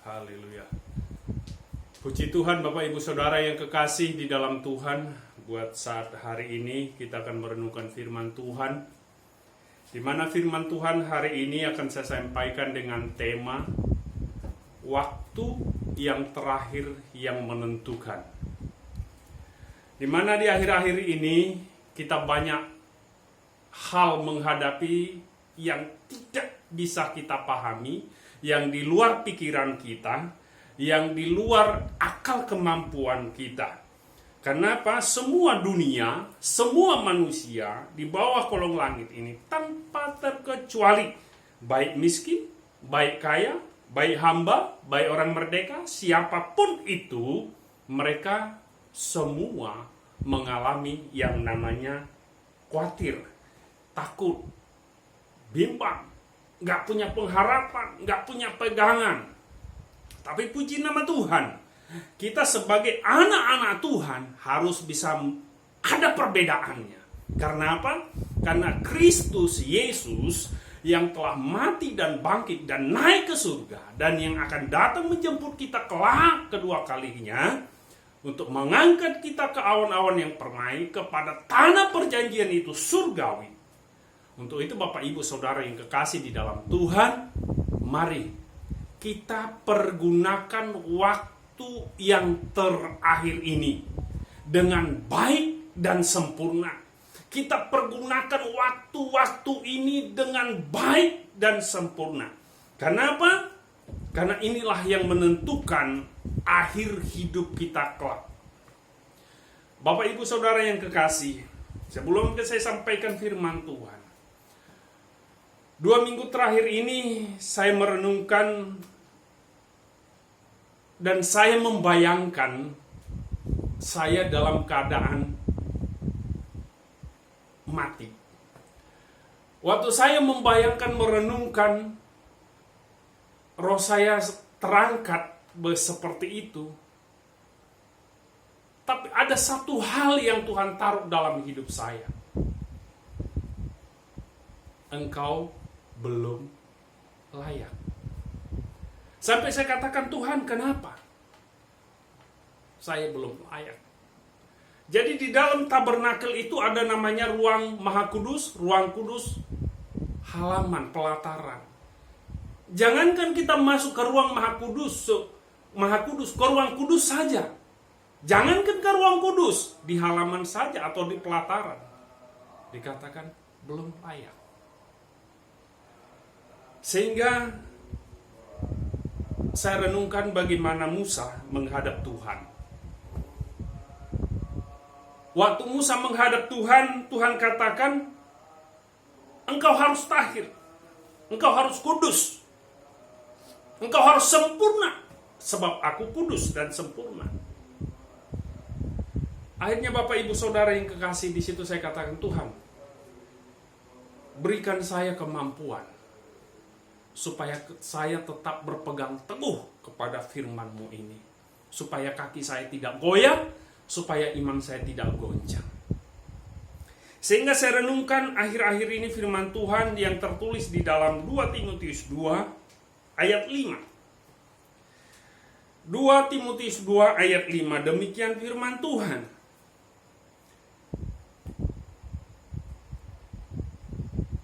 Haleluya. Puji Tuhan Bapak Ibu Saudara yang kekasih di dalam Tuhan. Buat saat hari ini kita akan merenungkan firman Tuhan, di mana firman Tuhan hari ini akan saya sampaikan dengan tema waktu yang terakhir yang menentukan. Di mana di akhir-akhir ini kita banyak hal menghadapi yang tidak bisa kita pahami, yang di luar pikiran kita, yang di luar akal kemampuan kita. Kenapa? Semua dunia, semua manusia di bawah kolong langit ini tanpa terkecuali, baik miskin, baik kaya, baik hamba, baik orang merdeka, siapapun itu, mereka semua mengalami yang namanya khawatir, takut, bimbang, gak punya pengharapan, gak punya pegangan. Tapi puji nama Tuhan, kita sebagai anak-anak Tuhan harus bisa ada perbedaannya. Karena apa? Karena Kristus Yesus yang telah mati dan bangkit dan naik ke surga, dan yang akan datang menjemput kita kelak kedua kalinya, untuk mengangkat kita ke awan-awan yang permai, kepada tanah perjanjian itu surgawi. Untuk itu Bapak Ibu Saudara yang kekasih di dalam Tuhan, mari kita pergunakan waktu yang terakhir ini dengan baik dan sempurna. Kita pergunakan waktu-waktu ini dengan baik dan sempurna. Kenapa? Karena inilah yang menentukan akhir hidup kita kelak. Bapak Ibu Saudara yang kekasih, sebelum saya sampaikan firman Tuhan, 2 minggu terakhir ini saya merenungkan dan saya membayangkan saya dalam keadaan mati. Waktu saya membayangkan, merenungkan, roh saya terangkat seperti itu. Tapi ada satu hal yang Tuhan taruh dalam hidup saya. Engkau belum layak. Sampai saya katakan, Tuhan, kenapa saya belum layak? Jadi di dalam tabernakel itu ada namanya ruang Maha Kudus, ruang kudus, halaman, pelataran. Jangankan kita masuk ke ruang Maha Kudus, ke ruang kudus saja. Jangankan ke ruang kudus, di halaman saja atau di pelataran, dikatakan belum layak. Sehingga saya renungkan bagaimana Musa menghadap Tuhan. Waktu Musa menghadap Tuhan, Tuhan katakan, engkau harus tahir, engkau harus kudus, engkau harus sempurna, sebab aku kudus dan sempurna. Akhirnya Bapak Ibu Saudara yang kekasih, di situ saya katakan, Tuhan, berikan saya kemampuan supaya saya tetap berpegang teguh kepada firman-Mu ini, supaya kaki saya tidak goyah, supaya iman saya tidak goncang. Sehingga saya renungkan akhir-akhir ini firman Tuhan yang tertulis di dalam 2 Timotius 2 ayat 5. 2 Timotius 2 ayat 5, demikian firman Tuhan.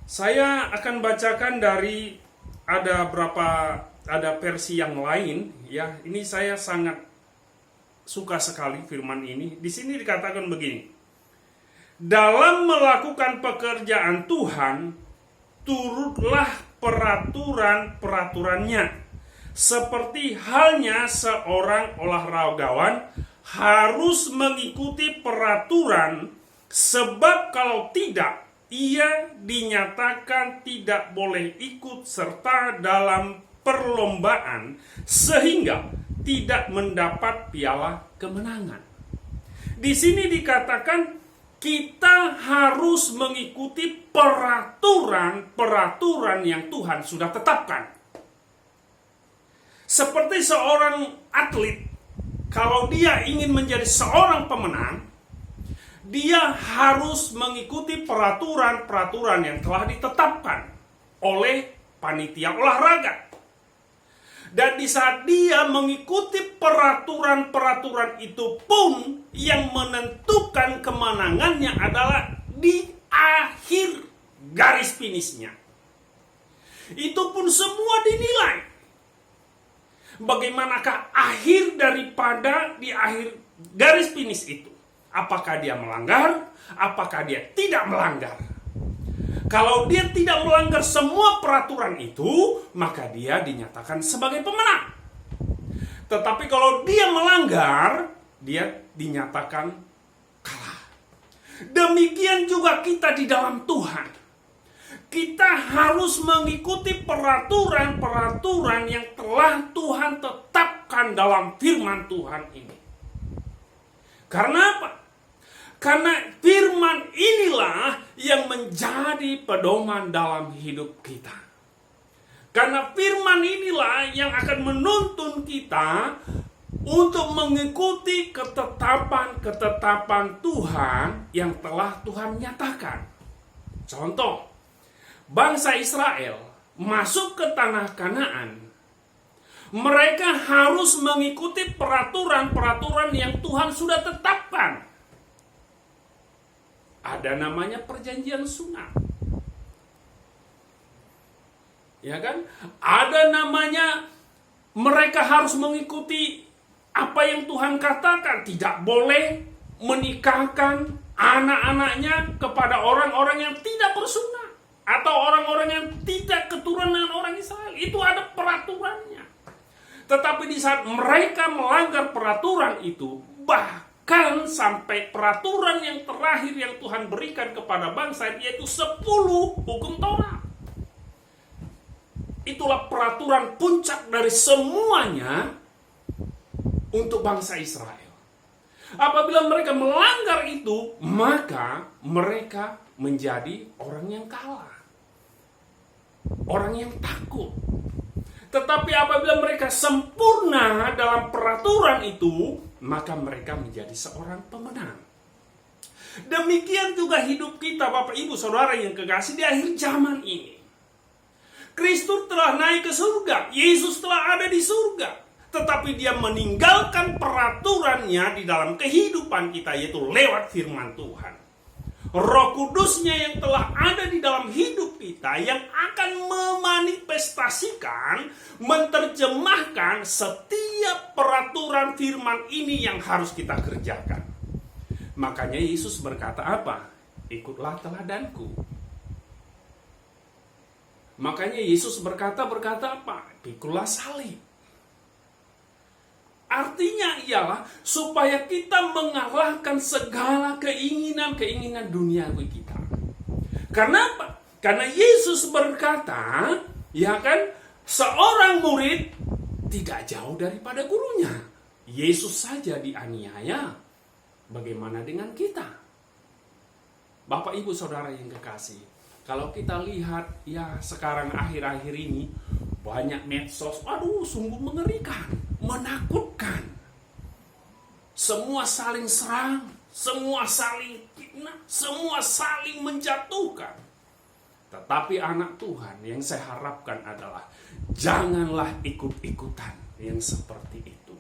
Saya akan bacakan dari ada versi yang lain, ya. Ini saya sangat suka sekali firman ini. Di sini dikatakan begini: dalam melakukan pekerjaan Tuhan, turutlah peraturan-peraturannya. Seperti halnya seorang olahragawan harus mengikuti peraturan, sebab kalau tidak, ia dinyatakan tidak boleh ikut serta dalam perlombaan, sehingga tidak mendapat piala kemenangan. Di sini dikatakan kita harus mengikuti peraturan-peraturan yang Tuhan sudah tetapkan. Seperti seorang atlet, kalau dia ingin menjadi seorang pemenang, dia harus mengikuti peraturan-peraturan yang telah ditetapkan oleh panitia olahraga. Dan di saat dia mengikuti peraturan-peraturan itu pun, yang menentukan kemenangannya adalah di akhir garis finishnya. Itu pun semua dinilai. Bagaimanakah akhir daripada di akhir garis finish itu? Apakah dia melanggar? Apakah dia tidak melanggar? Kalau dia tidak melanggar semua peraturan itu, maka dia dinyatakan sebagai pemenang. Tetapi kalau dia melanggar, dia dinyatakan kalah. Demikian juga kita di dalam Tuhan. Kita harus mengikuti peraturan-peraturan yang telah Tuhan tetapkan dalam firman Tuhan ini. Karena apa? Karena firman inilah yang menjadi pedoman dalam hidup kita. Karena firman inilah yang akan menuntun kita untuk mengikuti ketetapan-ketetapan Tuhan yang telah Tuhan nyatakan. Contoh, bangsa Israel masuk ke tanah Kanaan. Mereka harus mengikuti peraturan-peraturan yang Tuhan sudah tetapkan. Ada namanya perjanjian sunat. Ya kan? Ada namanya mereka harus mengikuti apa yang Tuhan katakan. Tidak boleh menikahkan anak-anaknya kepada orang-orang yang tidak bersunat. Atau orang-orang yang tidak keturunan orang Israel. Itu ada peraturannya. Tetapi di saat mereka melanggar peraturan itu, bahkan sampai peraturan yang terakhir yang Tuhan berikan kepada bangsa, yaitu 10 hukum Taurat. Itulah peraturan puncak dari semuanya untuk bangsa Israel. Apabila mereka melanggar itu, maka mereka menjadi orang yang kalah. Orang yang takut. Tetapi apabila mereka sempurna dalam peraturan itu, maka mereka menjadi seorang pemenang. Demikian juga hidup kita, Bapak Ibu Saudara yang kekasih, di akhir zaman ini. Kristus telah naik ke surga, Yesus telah ada di surga. Tetapi dia meninggalkan peraturannya di dalam kehidupan kita, yaitu lewat firman Tuhan. Roh Kudusnya yang telah ada di dalam hidup kita, yang akan memanifestasikan, menerjemahkan setiap peraturan firman ini yang harus kita kerjakan. Makanya Yesus berkata apa? Ikutlah teladanku. Makanya Yesus berkata apa? Pikulah salib. Artinya ialah supaya kita mengalahkan segala keinginan-keinginan duniawi kita. Karena apa? Karena Yesus berkata, ya kan, seorang murid tidak jauh daripada gurunya. Yesus saja dianiaya. Bagaimana dengan kita? Bapak Ibu Saudara yang kekasih, kalau kita lihat ya sekarang akhir-akhir ini banyak medsos, aduh sungguh mengerikan, menakutkan. Semua saling serang, semua saling fitnah, semua saling menjatuhkan. Tetapi anak Tuhan yang saya harapkan adalah janganlah ikut-ikutan yang seperti itu.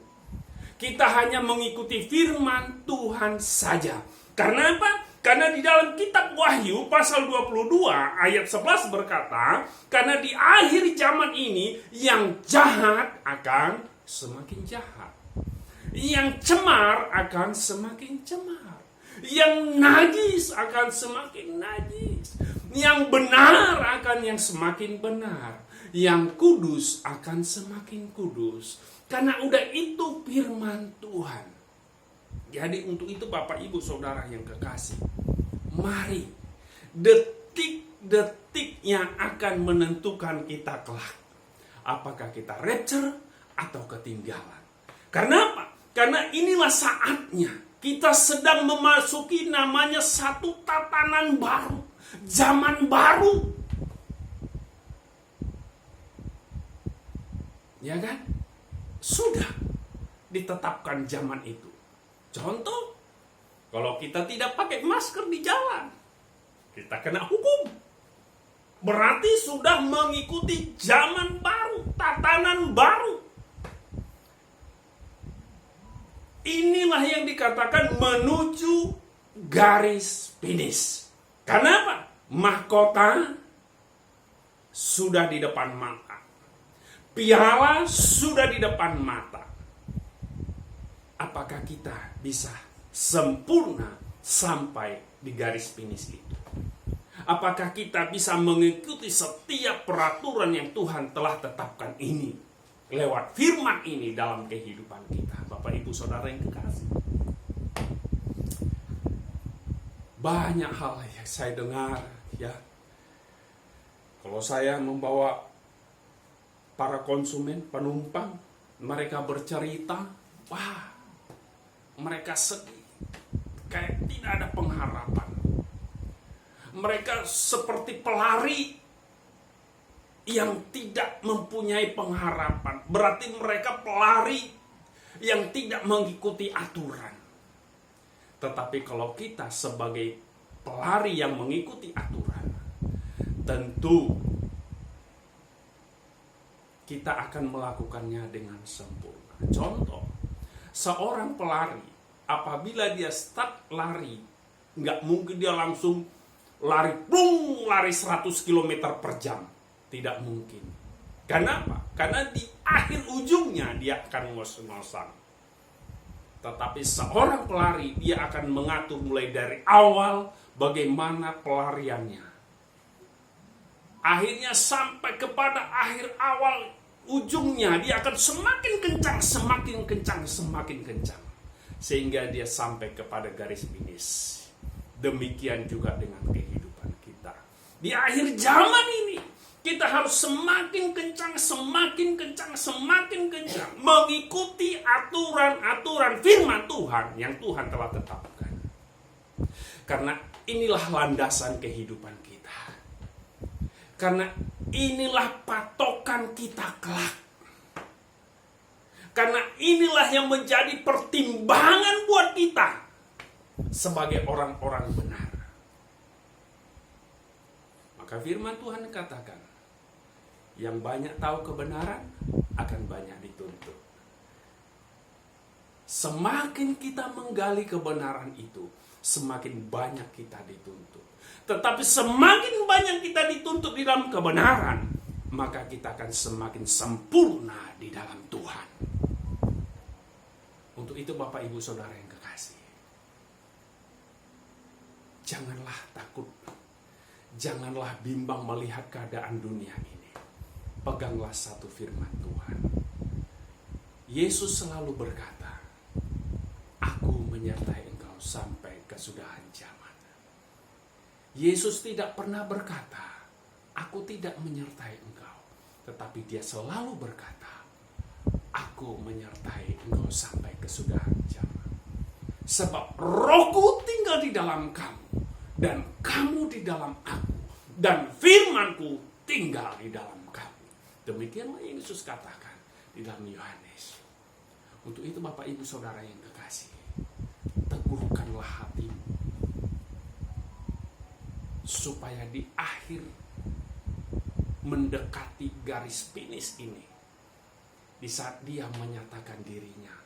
Kita hanya mengikuti firman Tuhan saja. Karena apa? Karena di dalam kitab Wahyu pasal 22 ayat 11 berkata, karena di akhir zaman ini yang jahat akan semakin jahat. Yang cemar akan semakin cemar. Yang najis akan semakin najis. Yang benar akan yang semakin benar. Yang kudus akan semakin kudus. Karena udah itu firman Tuhan. Jadi untuk itu Bapak Ibu Saudara yang kekasih, mari detik-detik yang akan menentukan kita kelak. Apakah kita rapture atau ketinggalan. Karena apa? Karena inilah saatnya kita sedang memasuki namanya satu tatanan baru. Zaman baru. Ya kan? Sudah ditetapkan zaman itu. Contoh, kalau kita tidak pakai masker di jalan, kita kena hukum. Berarti sudah mengikuti zaman baru, tatanan baru. dikatakan menuju garis finish. Kenapa? Mahkota sudah di depan mata. Piala sudah di depan mata. Apakah kita bisa sempurna sampai di garis finish itu? Apakah kita bisa mengikuti setiap peraturan yang Tuhan telah tetapkan ini lewat firman ini dalam kehidupan kita? Bapak Ibu Saudara yang kekasih, banyak hal yang saya dengar, ya. Kalau saya membawa para konsumen, penumpang, mereka bercerita, wah, mereka sedih, kayak tidak ada pengharapan. Mereka seperti pelari yang tidak mempunyai pengharapan. Berarti mereka pelari yang tidak mengikuti aturan. Tetapi kalau kita sebagai pelari yang mengikuti aturan, tentu kita akan melakukannya dengan sempurna. Contoh, seorang pelari apabila dia start lari, nggak mungkin dia langsung lari 100 km per jam. Tidak mungkin. Kenapa? Karena di akhir ujungnya dia akan ngos-ngosan. Tetapi seorang pelari, dia akan mengatur mulai dari awal bagaimana pelariannya. Akhirnya sampai kepada akhir awal ujungnya, dia akan semakin kencang, semakin kencang, semakin kencang. Sehingga dia sampai kepada garis finish. Demikian juga dengan kehidupan kita. Di akhir zaman ini, kita harus semakin kencang, semakin kencang, semakin kencang. Mengikuti aturan-aturan firman Tuhan yang Tuhan telah tetapkan. Karena inilah landasan kehidupan kita. Karena inilah patokan kita kelak. Karena inilah yang menjadi pertimbangan buat kita sebagai orang-orang benar. Maka firman Tuhan katakan, yang banyak tahu kebenaran akan banyak dituntut. Semakin kita menggali kebenaran itu, semakin banyak kita dituntut. Tetapi semakin banyak kita dituntut di dalam kebenaran, maka kita akan semakin sempurna di dalam Tuhan. Untuk itu Bapak Ibu Saudara yang kekasih, janganlah takut, janganlah bimbang melihat keadaan dunia ini. Peganglah satu firman Tuhan. Yesus selalu berkata, aku menyertai engkau sampai kesudahan zaman. Yesus tidak pernah berkata, aku tidak menyertai engkau. Tetapi dia selalu berkata, aku menyertai engkau sampai kesudahan zaman. Sebab Rohku tinggal di dalam kamu, dan kamu di dalam aku, dan firmanku tinggal di dalam kamu. Demikianlah Yesus katakan di dalam Yohanes. Untuk itu Bapak Ibu Saudara yang kekasih, teguhkanlah hatimu, supaya di akhir mendekati garis finish ini, di saat dia menyatakan dirinya,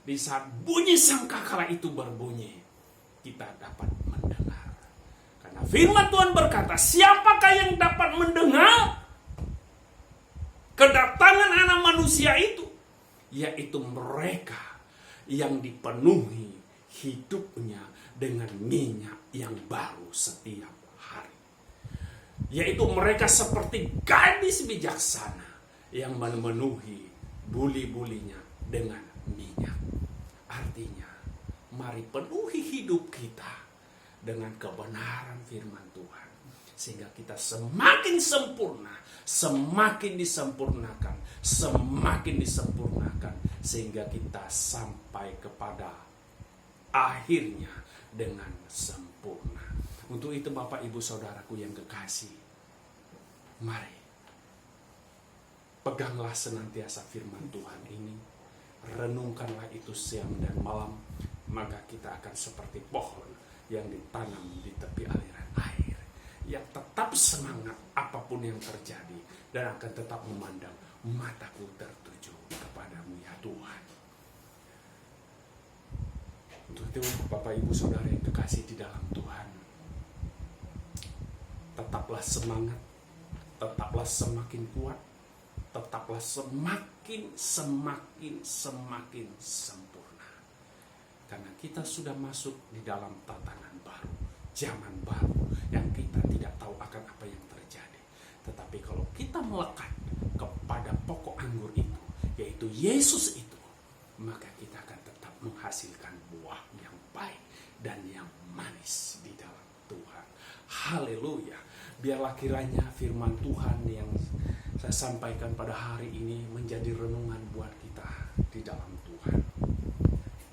di saat bunyi sangkakala itu berbunyi, kita dapat mendengar. Karena firman Tuhan berkata, siapakah yang dapat mendengar kedatangan anak manusia itu? Yaitu mereka yang dipenuhi hidupnya dengan minyak yang baru setiap hari. Yaitu mereka seperti gadis bijaksana yang memenuhi buli-bulinya dengan minyak. Artinya, mari penuhi hidup kita dengan kebenaran firman Tuhan, sehingga kita semakin sempurna, semakin disempurnakan, semakin disempurnakan, sehingga kita sampai kepada akhirnya dengan sempurna. Untuk itu Bapak Ibu Saudaraku yang kekasih, mari peganglah senantiasa firman Tuhan ini, renungkanlah itu siang dan malam, maka kita akan seperti pohon yang ditanam di tepi aliran air, yang tetap semangat apapun yang terjadi, dan akan tetap memandang mataku tertuju kepadamu ya Tuhan. Untuk itu Bapak Ibu Saudara yang kekasih di dalam Tuhan, tetaplah semangat, tetaplah semakin kuat, tetaplah semakin sempurna. Karena kita sudah masuk di dalam tatanan baru, zaman baru yang kita tidak tahu akan apa yang terjadi. Tetapi kalau kita melekat kepada pokok anggur itu, yaitu Yesus itu, maka kita akan tetap menghasilkan buah yang baik dan yang manis di dalam Tuhan. Haleluya. Biarlah kiranya firman Tuhan yang saya sampaikan pada hari ini menjadi renungan buat kita di dalam Tuhan.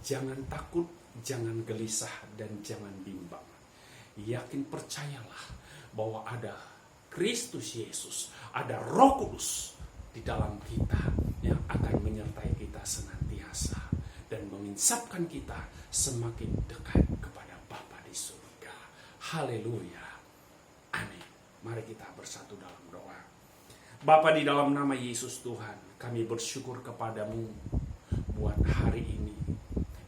Jangan takut, jangan gelisah, dan jangan bimbang. Yakin percayalah bahwa ada Kristus Yesus, ada Roh Kudus di dalam kita yang akan menyertai kita senantiasa dan menginsapkan kita semakin dekat kepada Bapa di surga. Haleluya. Amin. Mari kita bersatu dalam doa. Bapa, di dalam nama Yesus Tuhan, kami bersyukur kepadamu buat hari ini,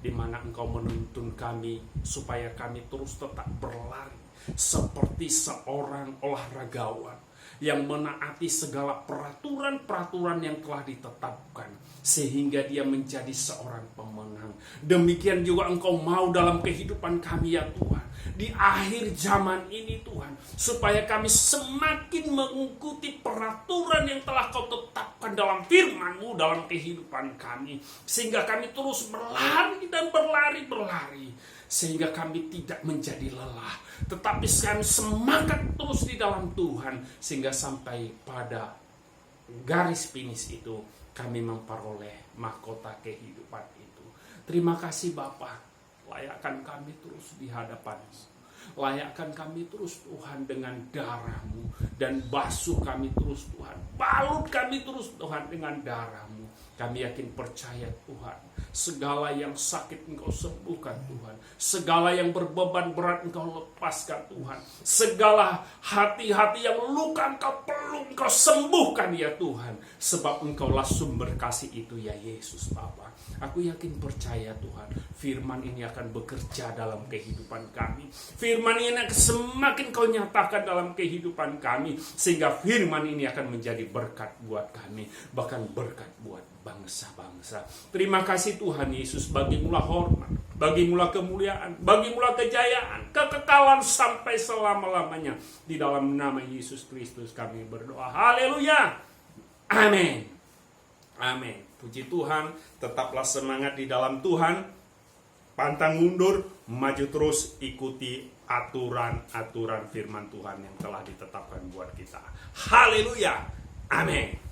di mana Engkau menuntun kami supaya kami terus tetap berlari seperti seorang olahragawan yang menaati segala peraturan-peraturan yang telah ditetapkan sehingga dia menjadi seorang pemenang. Demikian juga Engkau mau dalam kehidupan kami ya Tuhan, di akhir zaman ini Tuhan, supaya kami semakin mengikuti peraturan yang telah Kau tetapkan dalam firman-Mu dalam kehidupan kami, sehingga kami terus berlari dan berlari sehingga kami tidak menjadi lelah, tetapi kami semangat terus di dalam Tuhan, sehingga sampai pada garis finish itu kami memperoleh mahkota kehidupan itu. Terima kasih Bapa, layakkan kami terus di hadapan-Mu. Layakkan kami terus Tuhan dengan darah-Mu, dan basuh kami terus Tuhan, balut kami terus Tuhan dengan darah-Mu. Kami yakin percaya Tuhan, segala yang sakit Engkau sembuhkan Tuhan, segala yang berbeban berat Engkau lepaskan Tuhan, segala hati-hati yang luka Engkau peluk, Engkau sembuhkan ya Tuhan, sebab Engkaulah sumber kasih itu ya Yesus Bapa. Aku yakin percaya Tuhan, firman ini akan bekerja dalam kehidupan kami, firman ini akan semakin Kau nyatakan dalam kehidupan kami, sehingga firman ini akan menjadi berkat buat kami, bahkan berkat buat bangsa-bangsa. Terima kasih Tuhan Yesus, bagimulah hormat, bagimulah kemuliaan, bagimulah kejayaan, kekekalan sampai selama-lamanya. Di dalam nama Yesus Kristus kami berdoa. Haleluya. Amin. Amin. Puji Tuhan, tetaplah semangat di dalam Tuhan. Pantang mundur, maju terus, ikuti aturan-aturan firman Tuhan yang telah ditetapkan buat kita. Haleluya. Amin.